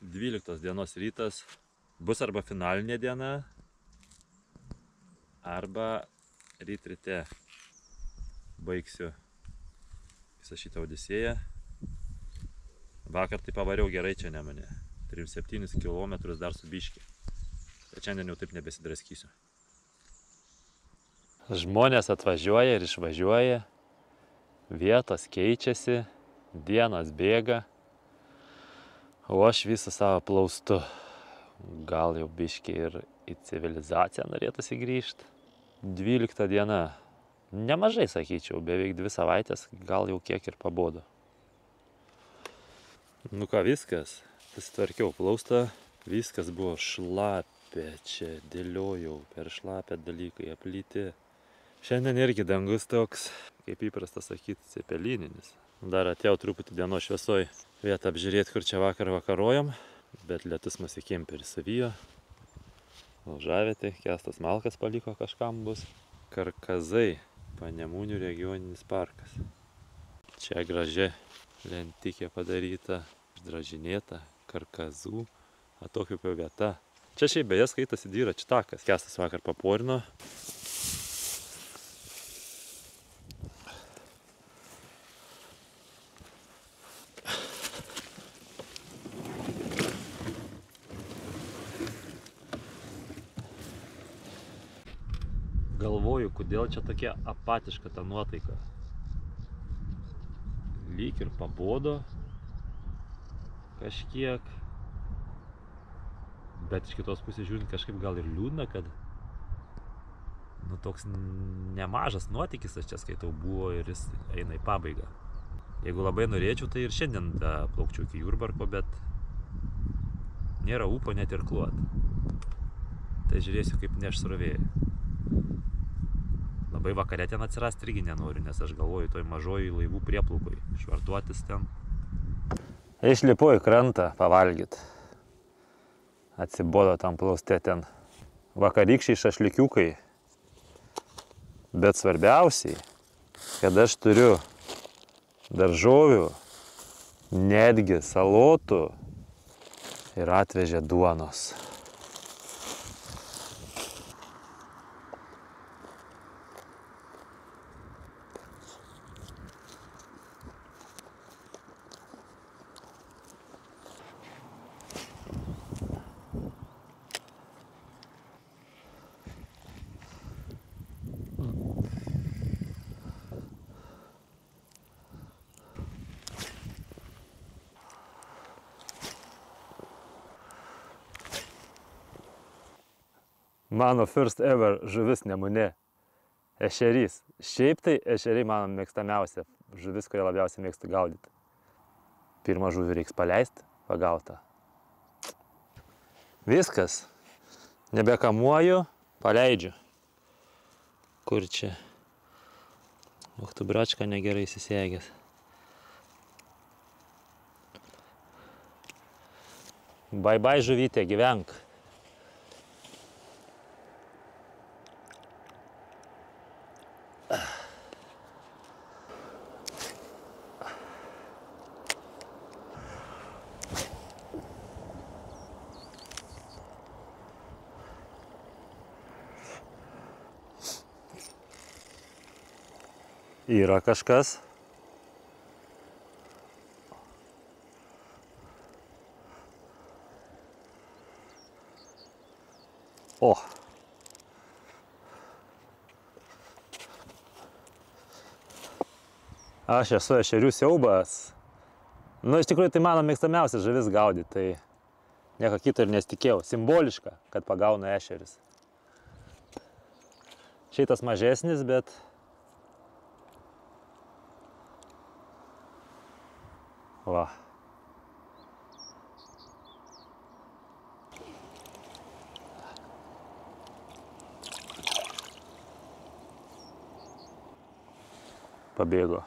12 dienos rytas. Bus arba finalinė diena, arba ryte baigsiu visą šitą odisėją. Vakar tai pavariau gerai čia Nemune. 37 km dar su biški. Bet šiandien jau taip nebesidraskysiu. Žmonės atvažiuoja ir išvažiuoja. Vietos keičiasi, dienos bėga. O aš visą savo plaustu. Gal jau biški ir į civilizaciją norėtųsi grįžti. 12 diena. Nemažai, sakyčiau, beveik 2 savaitės, gal jau kiek ir pabodo. Nu ką, viskas. Pasitvarkiau plaustą. Viskas buvo šlapia čia, dėliojau, per šlapę dalykai aplyti. Šiandien irgi dangus toks, kaip įprasta sakyti, cepelininis. Dar atėjau truputį dienos šviesoj vietą apžiūrėti, kur čia vakar vakarojom. Bet lietus mus į kemperį savijo. Laužavietė, Kęstas Malkas paliko kažkam bus. Karkazai, Panemunių regioninis parkas. Čia graži lentikė padaryta, išdražinėta, Karkazų atokvėpio vieta. Čia šiaip beje skaitasi dviračių takas. Kęstas vakar paporino. Galvoju, kodėl čia tokia apatiška ta nuotaika. Lyg ir pabodo kažkiek. Bet iš kitos pusės žiūrint kažkaip gal ir liūdna, kad toks nemažas nuotykis aš čia skaitau buvo ir jis eina į pabaigą. Jeigu labai norėčiau, tai ir šiandien plaukčiau iki Jurbarko, bet nėra ūpo net ir kluot. Tai žiūrėsiu, kaip neš srovėjai. Labai vakare ten atsirasti irgi nenoriu, nes aš galvoju toj mažoji laivų prieplaukoj švartuotis ten. Išlipu į krantą pavalgyt. Atsibodo tam plauste ten vakarykščiai šašlikiukai. Bet svarbiausiai, kad aš turiu daržovių, netgi salotų ir atvežė duonos. Mano first ever žuvis Nemune. Ešerys. Šiaip tai ešeriai mano mėgstamiausia žuvis, kurią labiausiai mėgstu gaudyti. Pirmą žuvį reiks paleisti, pagautą. Viskas. Nebekamuoju, paleidžiu. Kur čia? Och, tu bračką negerai įsisegęs. Bye bye žuvytė, gyvenk. Yra kažkas. O. Aš esu ešerių siaubas. Nu, iš tikrųjų, tai mano mėgstamiausia žuvis gaudyti, tai nieko kito ir nesitikėjau. Simboliška, kad pagauna ešeris. Šitas mažesnis, bet va. Pabėgo.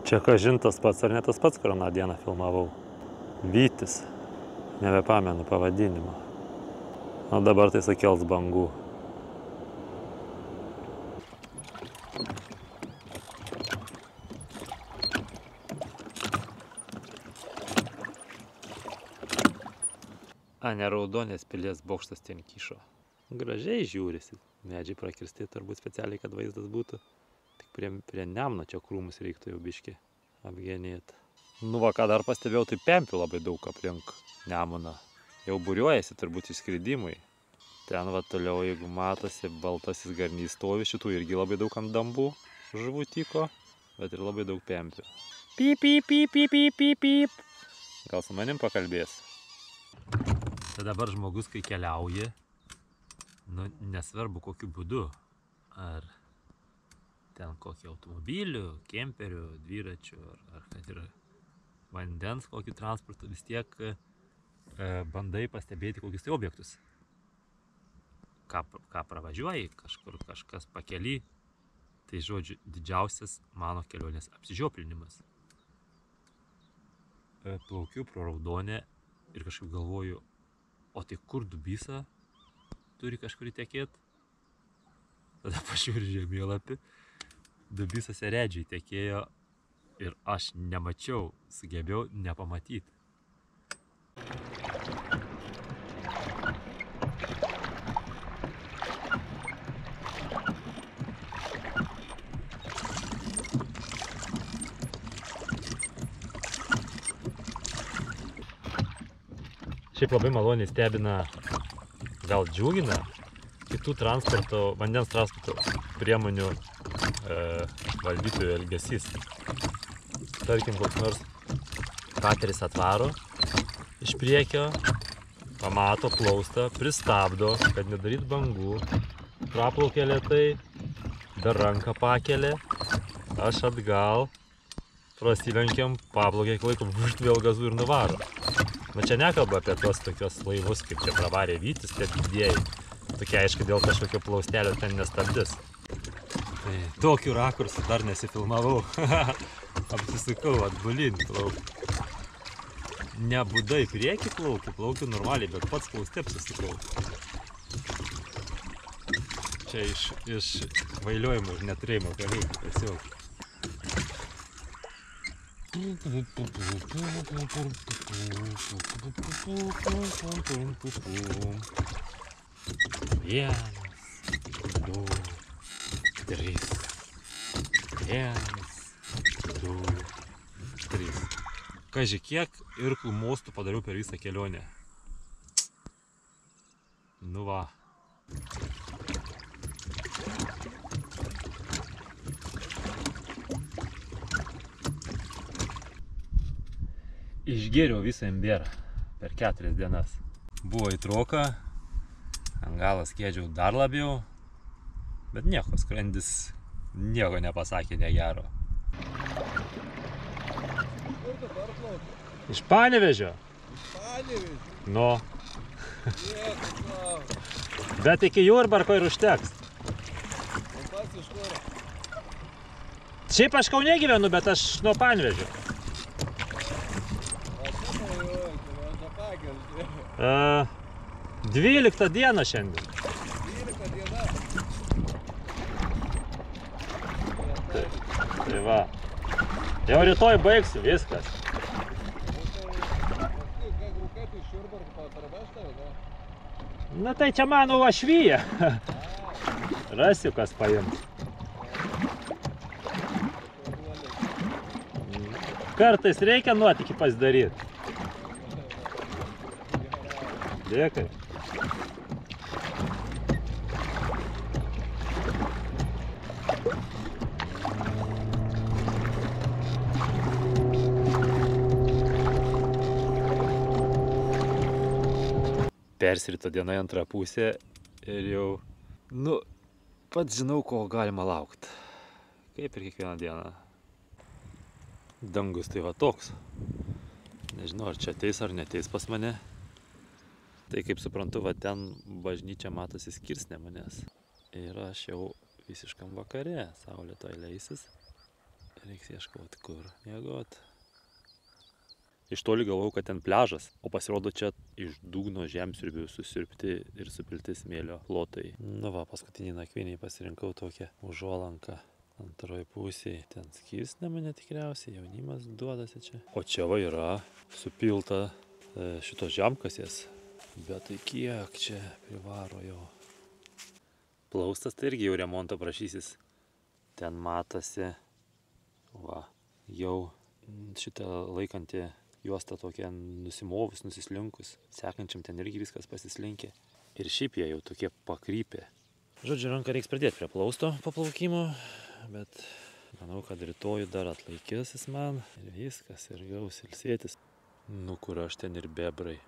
Čia kažin tas pats ar ne tas pats, kur aną dieną filmavau. Vytis. Nebepamenu pavadinimo. O dabar tai sukels bangų. A, ne Raudonės pilies bokštas ten kyšo. Gražiai žiūrisi. Medžiai prakirsti turbūt specialiai, kad vaizdas būtų. Tik prie Nemuno čia krūmus reiktų jau biškį apgenėti. Nu va, ką dar pastebėjau, tai pempių labai daug aplink Nemuną. Jau būriuojasi turbūt išskridimui. Ten va toliau, jeigu matosi, baltasis garnys stovi, šitų irgi labai daug ant dambų žuvų tyko, bet ir labai daug pempių. Pyp, pyp, pyp, pyp, pyp, pyp, pyp. Gal su manim pakalbės? Tai dabar žmogus, kai keliauja, nu, nesvarbu kokiu būdu, ar ten kokį automobilių, kemperių, dviračių, ar kad ir vandens kokį transportą, vis tiek bandai pastebėti kokius tai objektus. Ką pravažiuoji, kažkur kažkas pakely, tai žodžiu, didžiausias mano kelionės apsižioplinimas. Plaukiu pro Raudonę ir kažkaip galvoju, o tai kur Dubysa turi kažkur tekėt? Tada pažiūriu žemėlapį, Dubysas Eredžiai tekėjo ir aš nemačiau, sugebėjau nepamatyti. Šiaip labai maloniai stebina, gal džiugina, kitų vandens transporto priemonių valdytojų elgesys. Tarkim, koks nors kateris atvaro iš priekio, pamato plaustą, pristabdo, kad nedaryt bangų, praplaukia lėtai, dar ranką pakelia, aš atgal, prasilenkiam, paplaukia iki laiko, vėl gazu ir nuvaro. Na čia nekalba apie tuos tokios laivus, kaip čia pravarė Vytis, tie didieji. Tokie, aišku, dėl kažkokio plaustelio ten nestabdis. Tai tokiu rakursu dar nesifilmavau. Apsisukau atbulin plaukiu. Nebūdai prieki plaukiu normaliai, bet pats plauste apsisukau. Čia iš vailiojimo ir neturėjimo karių tiesiog. Vienas, du, trys. Vienas, du, trys. Kaži kiek irklų mostų padariau per visą kelionę. Nu va. Išgėriau visą imbierą per 4 dienas. Buvo įtroka, ant galo skiedžiau dar labiau, bet nieko, skrandis nieko nepasakė negero. Kur dabar plauki? Iš Panevėžio? Iš Panevėžio? Nu. Bet iki Jurbarko ir užteks. O pats iš kur? Šiaip aš Kaune gyvenu, bet aš nuo Panevėžio. 12 dieną šiandien. 12 diena? Tai va. Jau rytoj baigsiu, viskas. Na tai čia mano vašvyje. Rasiu, kas paims. Kartais reikia nuotykį pasidaryti. Dėkui. Persirito diena į antrą pusę ir jau, nu, pats žinau, ko galima laukti. Kaip ir kiekvieną dieną. Dangus tai va toks. Nežinau, ar čia ateis ar neteis pas mane. Tai kaip suprantu, va ten bažnyčia matosi skirsnė manęs. Ir aš jau visiškam vakare, saulė toj leisis. Reiks ieškoti kur miegot. Iš toli galvojau, kad ten pliažas, o pasirodo čia iš dugno žemsiurbių susirpti ir supilti smėlio plotai. Nu va, paskutinį nakvynį pasirinkau tokią užuolanką antroje pusėje. Ten skirsnama tikriausiai, jaunimas duodasi čia. O čia va yra supilta šitos žemkasės. Bet tai kiek čia privaro jo. Plaustas tai irgi jau remonto prašysis. Ten matosi, va, jau šitą laikantį juostą tokia nusimovus, nusislinkus. Sekančiam ten irgi viskas pasislinkė. Ir šiaip jie jau tokie pakrypė. Žodžiu, ranką reiks pridėti prie plausto paplaukimo, bet manau, kad rytoj dar atlaikys jis man. Ir viskas, ir gaus ilsėtis. Nu, kur aš ten ir bebrai.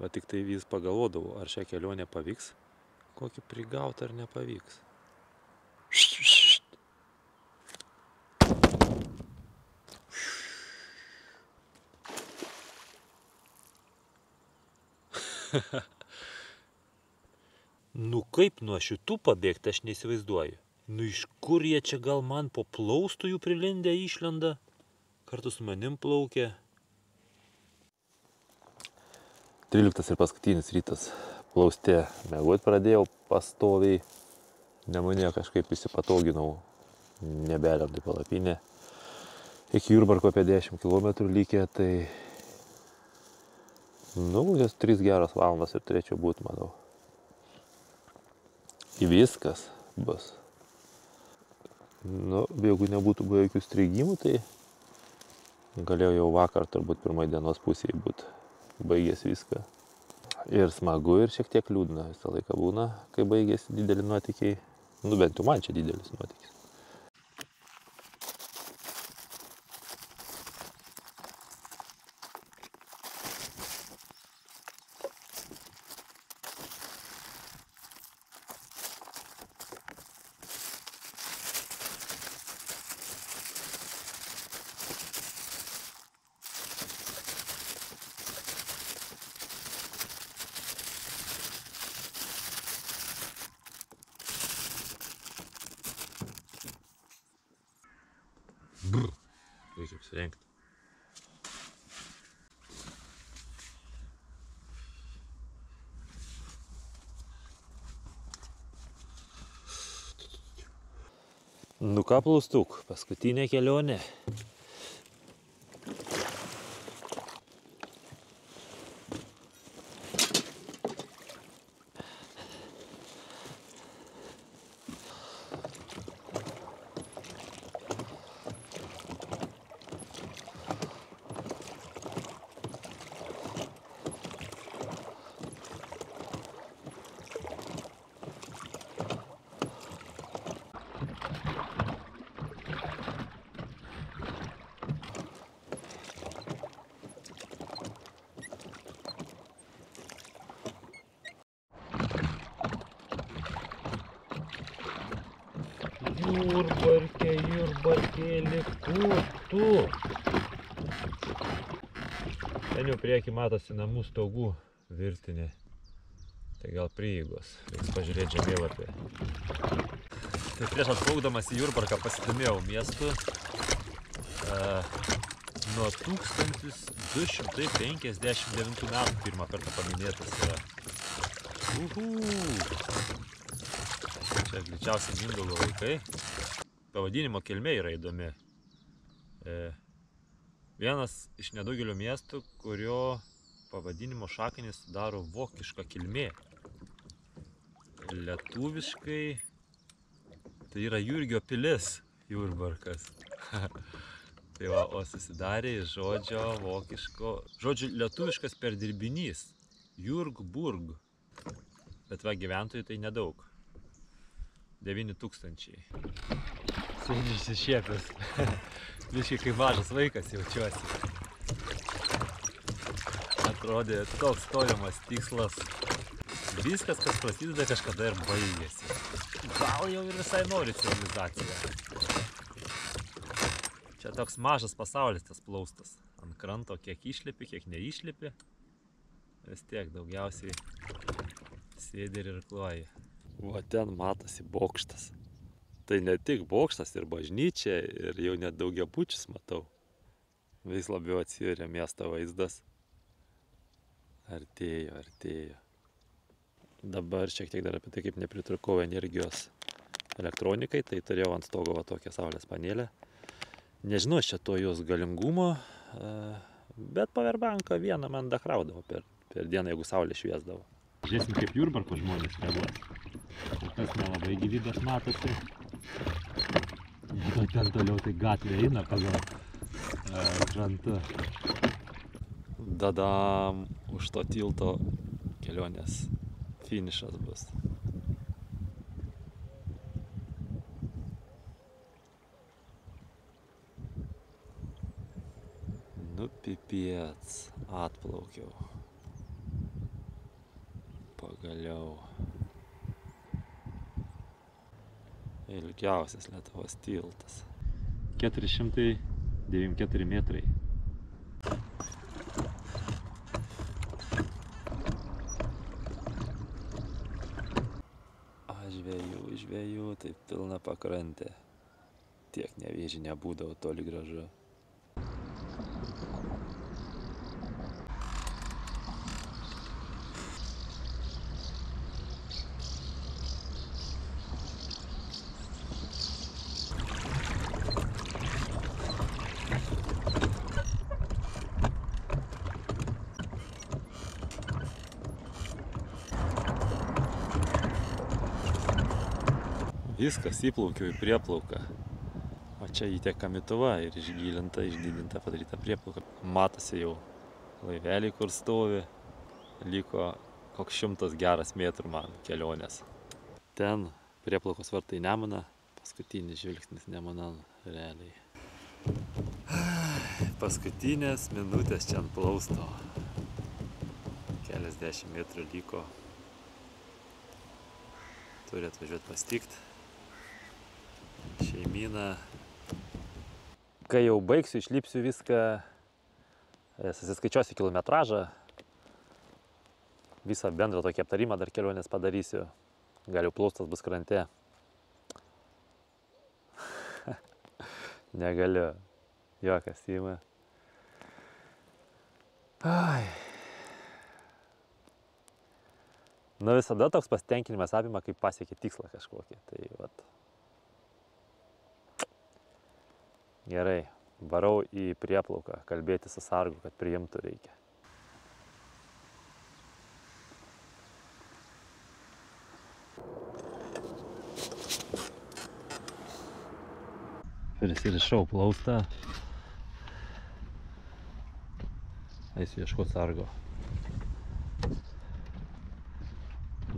Va tik tai vis pagalvodavau, ar šią kelionę pavyks, kokį prigaut ar nepavyks. Nu kaip nuo šitų pabėgti, aš neįsivaizduoju. Nu iš kur jie čia gal man po plaustų jų prilindę išlenda, kartu su manim plaukė. 13 ir paskutinis rytas. Plauste miegot pradėjau pastoviai. Nemane kažkaip įsipatoginau, nebelendau į palapinę. Iki Jurbarko apie 10 km likę, tai kokios 3 geros valandas ir turėčiau būti, manau. Viskas bus. Nu, jeigu nebūtų buvo jokių strigimų, tai galėjau jau vakar, turbūt pirmai dienos pusėje būti baigęs viską. Ir smagu, ir šiek tiek liūdna visą laiką būna, kai baigėsi dideli nuotykiai. Nu, bent jau man čia didelis nuotykis. Reikia apsirengti. Nu ką, plaustuk, paskutinė kelionė. Jurbarkėli, kur tu? Ten jau prieki matosi namų stogų virtinė. Tai gal prieigos. Reiks pažiūrėti žemėlapį. Tai prieš atplaukdamas į Jurbarką pasidomėjau miestu. Nuo 1259 metų pirmą kartą paminėtas yra. Čia greičiausiai Mindaugo laikai. Pavadinimo kilmė yra įdomi. Vienas iš nedaugelio miestų, kurio pavadinimo šaknis sudaro vokiška kilmė. Lietuviškai tai yra Jurgio pilis, Jurbarkas. Tai va, o susidarė iš žodžio vokiško, žodžiu lietuviškas perdirbinys, Jurgburg. Bet va, gyventojų tai nedaug. 9000. Sūnus išsišiepęs. Biškai kaip mažas vaikas jaučiuosi. Atrodė toks tolimas tikslas. Viskas, kas prasideda, kažkada ir baigėsi. Gal jau ir visai nori civilizaciją. Čia toks mažas pasaulis tas plaustas. Ant kranto kiek išlipi, kiek neišlipi. Vis tiek daugiausiai sėdi ir irkluoji. Va ten matosi bokštas. Tai ne tik bokštas ir bažnyčia, ir jau net daugiabučius matau. Vis labiau atsiveria miesto vaizdas. Artėjo. Dabar šiek tiek dar apie tai, kaip nepritrūkau energijos elektronikai, tai turėjau ant stogo va tokią saulės panelę. Nežinau čia to jos galingumo, bet powerbanką vieną man dakraudavo per dieną, jeigu saulė šviesdavo. Žiūrėsim, kaip Jurbarko žmonės reaguos. Kol kas nelabai gyvybės matosi. Ten toliau tai gatvė eina pagal krantą. Dadam, už to tilto kelionės finišas bus. Nu pipiec, atplaukiau. Pagaliau. Ilgiausias Lietuvos tiltas. 494 metrai. Žvejų, tai pilna pakrantė. Tiek Nevėžy nebūdavo toli gražu. Viskas, įplaukiau į prieplauką. O čia įteka Mituva ir išgilinta, išdidinta, padaryta prieplauka. Matosi jau laiveliai, kur stovi. Liko koks 100 geras metrų man kelionės. Ten prieplaukos vartai Nemuną. Paskutinis žvilgsnis Nemunan realiai. Paskutinės minutės čia ant plausto. Keliasdešimt metrų liko. Turi atvažiuoti pasitikt šeimyną. Kai jau baigsiu, išlipsiu viską, susiskaičiuosiu kilometražą, visą bendrą tokį aptarimą dar kelionės padarysiu. Gal jau plaustas bus krante. Negaliu. Juokas ima. Nu visada toks pasitenkinimas apima, kaip pasiekė tikslą kažkokį. Tai vat. Gerai, varau į prieplauką, kalbėti su sargu, kad priimtų reikia. Prisirišau plaustą. Eisiu ieškoti sargo.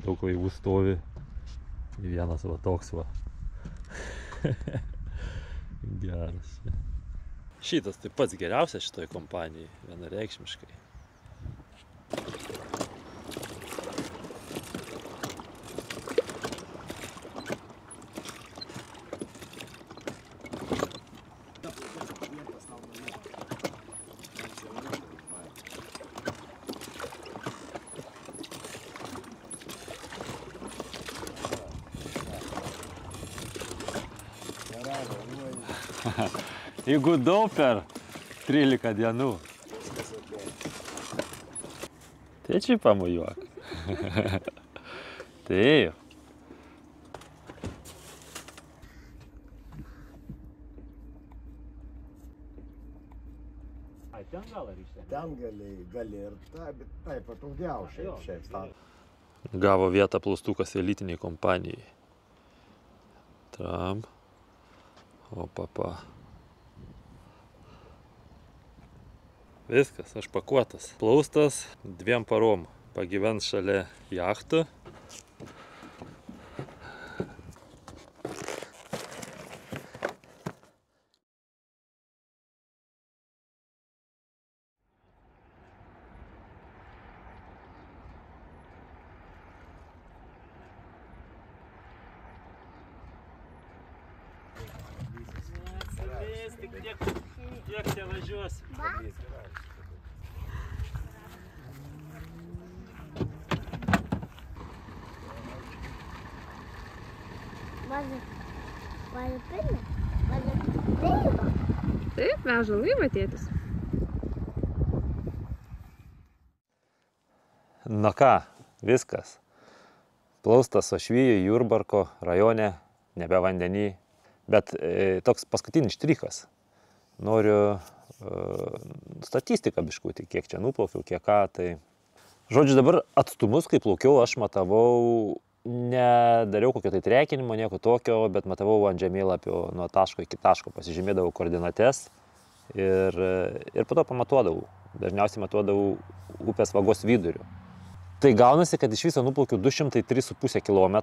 Daug laivų stovi. Vienas va toks va. Geras. Šitas tai pats geriausias šitoj kompanijai, vienareikšmiškai. Įgudau per 13 dienų. Tai čia pamojuok. Taip. Ai, ten gal ar iš ten? Ten gali ir tai, bet tai patogiausiai šiaip tam. Gavo vietą plaustukas elitiniai kompanijai. Tram. O papa. Viskas, aš pakuotas. Plaustas 2 parom. Pagyvens šalia jachtų. Kiek čia važiuosi? Taip, veža laivą tėtis. Na ką, viskas. Plaustas Ošvyjų Jurbarko rajone, nebe vandenį, bet toks paskutinis štrichas. Noriu statistiką biškutį, kiek čia nuplaukiau, kiek ką. Tai... Žodžiu, dabar atstumus, kai plaukiau, aš matavau, nedariau kokio tai trekinimo, nieko tokio, bet matavau ant žemėlapio nuo taško iki taško, pasižymėdavau koordinates ir po to pamatuodavau. Dažniausiai matuodavau upės vagos viduriu. Tai gaunasi, kad iš viso nuplaukiu 203,5 km,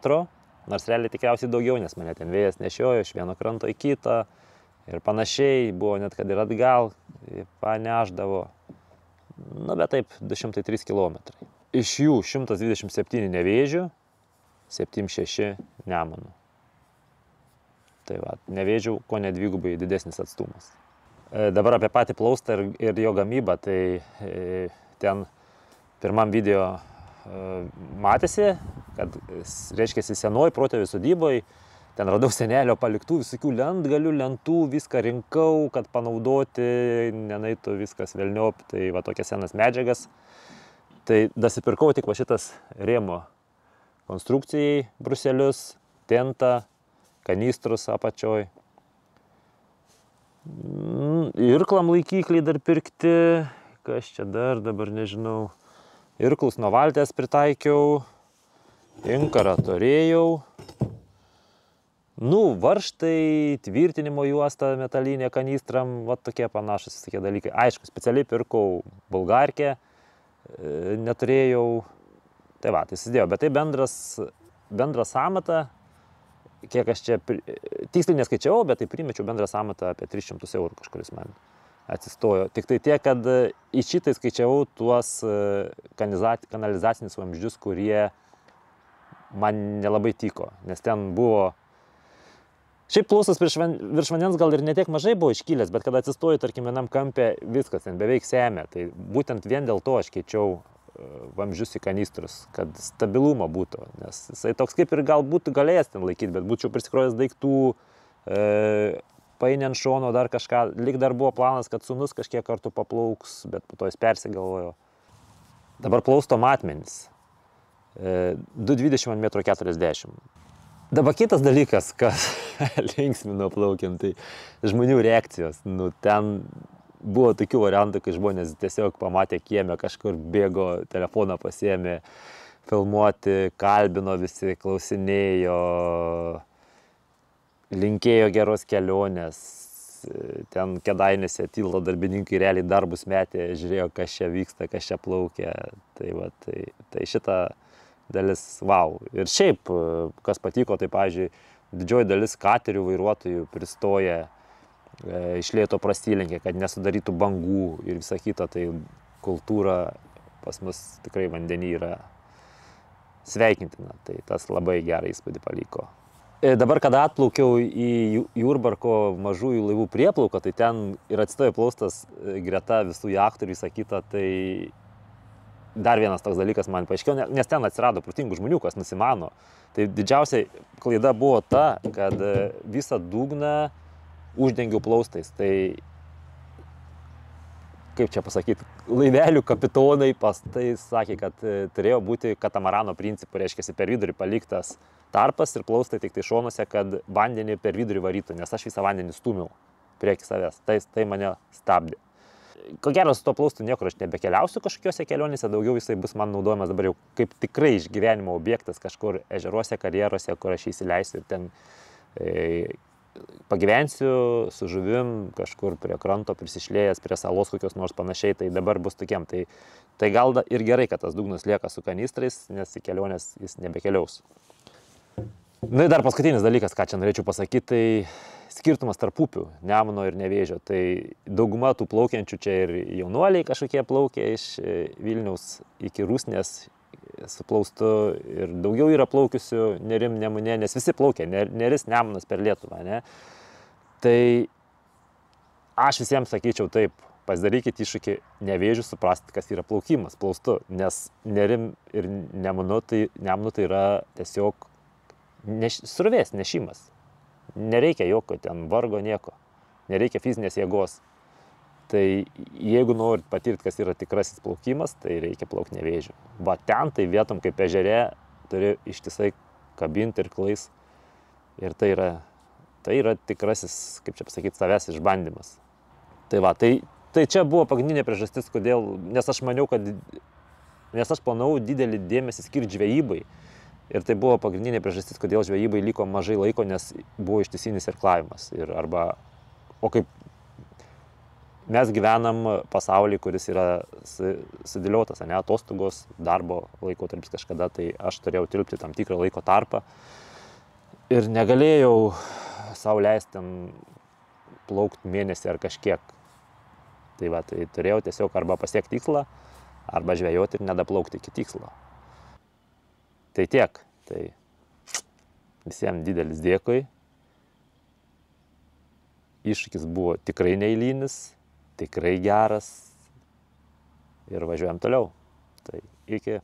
nors realiai tikriausiai daugiau, nes mane ten vėjas nešiojo iš vieno kranto į kitą ir panašiai, buvo net kad ir atgal, paneždavo. Na, bet taip, 203 km. Iš jų 127 Nevėžių, 76 Nemunų. Tai va, Nevėžių ko ne dvigubai didesnis atstumas. Dabar apie patį plaustą ir jo gamybą, tai ten pirmam video matėsi, kad, reiškia, senoj protėvių sodyboj, ten radau senelio paliktų visokių lentgalių, lentų, viską rinkau, kad panaudoti, nenaitų viskas velniop, tai va tokias senas medžiagas. Tai dasipirkau tik va šitas rėmo konstrukcijai, bruselius, tentą, kanistrus apačioj. Irklam laikikliai dar pirkti, kas čia dar, dabar nežinau. Irklus nuo valties pritaikiau, inkarą turėjau. Varžtai, tvirtinimo juosta metalinė kanistram, va tokie panašus tokie dalykai. Aišku, specialiai pirkau bulgarkę, neturėjau, tai va, tai susidėjau, bet tai bendras sąmata, kiek aš čia, tiksliai neskaičiavau, bet tai primečiau bendrą sąmatą apie 300 eurų kažkuris man atsistojo. Tik tai tiek, kad į šitą skaičiavau tuos kanalizacinius vamzdžius, kurie man nelabai tiko, nes ten buvo... Šiaip plaustas virš vandens gal ir netiek mažai buvo iškilęs, bet kada atsistoju, tarkim, vienam kampe, viskas ten beveik semia. Tai būtent vien dėl to aš keičiau vamzdžius į kanistrus, kad stabilumo būtų, nes jisai toks kaip ir gal būtų galėjęs ten laikyti, bet būčiau prisikrovęs daiktų, painė ant šono dar kažką, lyg dar buvo planas, kad sūnus kažkiek kartų paplauks, bet po to jis persigalvojo. Dabar plausto matmenys, 2,20 ant 1,40 m. Dabar kitas dalykas, kas linksmino plaukiant, tai žmonių reakcijos. Ten buvo tokių variantų, kai žmonės tiesiog pamatė kieme, kažkur bėgo, telefoną pasiėmė, filmuoti, kalbino visi, klausinėjo, linkėjo geros kelionės. Ten Kėdainiuose tilto darbininkai realiai darbus metė, žiūrėjo, kas čia vyksta, kas čia plaukia. Tai šitą dalis, wow. Ir šiaip, kas patiko, tai, pavyzdžiui, didžioji dalis katerių vairuotojų pristoja iš lėto prasilenkia, kad nesudarytų bangų ir visa kita. Tai kultūra pas mus tikrai vandenį yra sveikintina. Tai tas labai gerą įspūdį paliko. Dabar, kada atplaukiau į Jurbarko mažųjų laivų prieplauką, tai ten ir atsistojo plaustas greta visų jachtų ir visa kita. Tai dar vienas toks dalykas man paaiškėjo, nes ten atsirado protingų žmonių, kas nusimano. Tai didžiausia klaida buvo ta, kad visą dugną uždengiau plaustais. Tai, kaip čia pasakyti, laivelių kapitonai pastai sakė, kad turėjo būti katamarano principu, reiškia, per vidurį paliktas tarpas ir plaustai tik tai šonuose, kad vandenį per vidurį varytų, nes aš visą vandenį stūmiau prieki savęs. Tai mane stabdė. Ko gero, su to plaustu niekur aš nebekeliausiu kažkokiose kelionėse, daugiau jisai bus man naudojamas dabar jau kaip tikrai išgyvenimo objektas kažkur ežeruose, karjeruose, kur aš įsileisiu ir ten pagyvensiu su žuvim, kažkur prie kranto prisišlėjęs, prie salos kokios nors panašiai, tai dabar bus tokiem. Tai gal ir gerai, kad tas dugnas lieka su kanistrais, nes į kelionės jis nebekeliaus. Na ir dar paskutinis dalykas, ką čia norėčiau pasakyti, tai skirtumas tarp upių, Nemuno ir Nevėžio. Tai dauguma tų plaukiančių čia ir jaunuoliai kažkokie plaukia iš Vilniaus iki Rusnės su plaustu ir daugiau yra plaukiusių Nerim, Nemune, nes visi plaukia, Neris, Nemunas per Lietuvą, ne? Tai aš visiems sakyčiau taip, pasidarykit iššūkį Nevėžiu suprasti, kas yra plaukimas plaustu, nes Nerim ir Nemunu tai yra tiesiog srovės nešimas. nereikia jokio ten vargo nieko, nereikia fizinės jėgos. Tai jeigu norit patirti, kas yra tikrasis plaukimas, tai reikia plaukti Nevėžiu. Va ten tai vietom kaip ežere turi ištisai kabinti ir klais. Ir tai yra tikrasis, kaip čia pasakyti, savęs išbandymas. Tai va, tai čia buvo pagrindinė priežastis, kodėl, nes aš planavau didelį dėmesį skirti žvejybai. Ir tai buvo pagrindinė priežastis, kodėl žvejybai liko mažai laiko, nes buvo ištisinis irklavimas. O kaip mes gyvenam pasaulyje, kuris yra sudėliotas, ne, atostogos, darbo laikotarpis kažkada, tai aš turėjau tilpti tam tikrą laiko tarpą ir negalėjau sau leisti ten plaukti mėnesį ar kažkiek. Tai va, tai turėjau tiesiog arba pasiekti tikslą, arba žvejoti ir nedaplaukti iki tikslo. Tai tiek. Tai visiems didelis dėkui. Iššūkis buvo tikrai neeilinis, tikrai geras ir važiuojam toliau. Tai iki.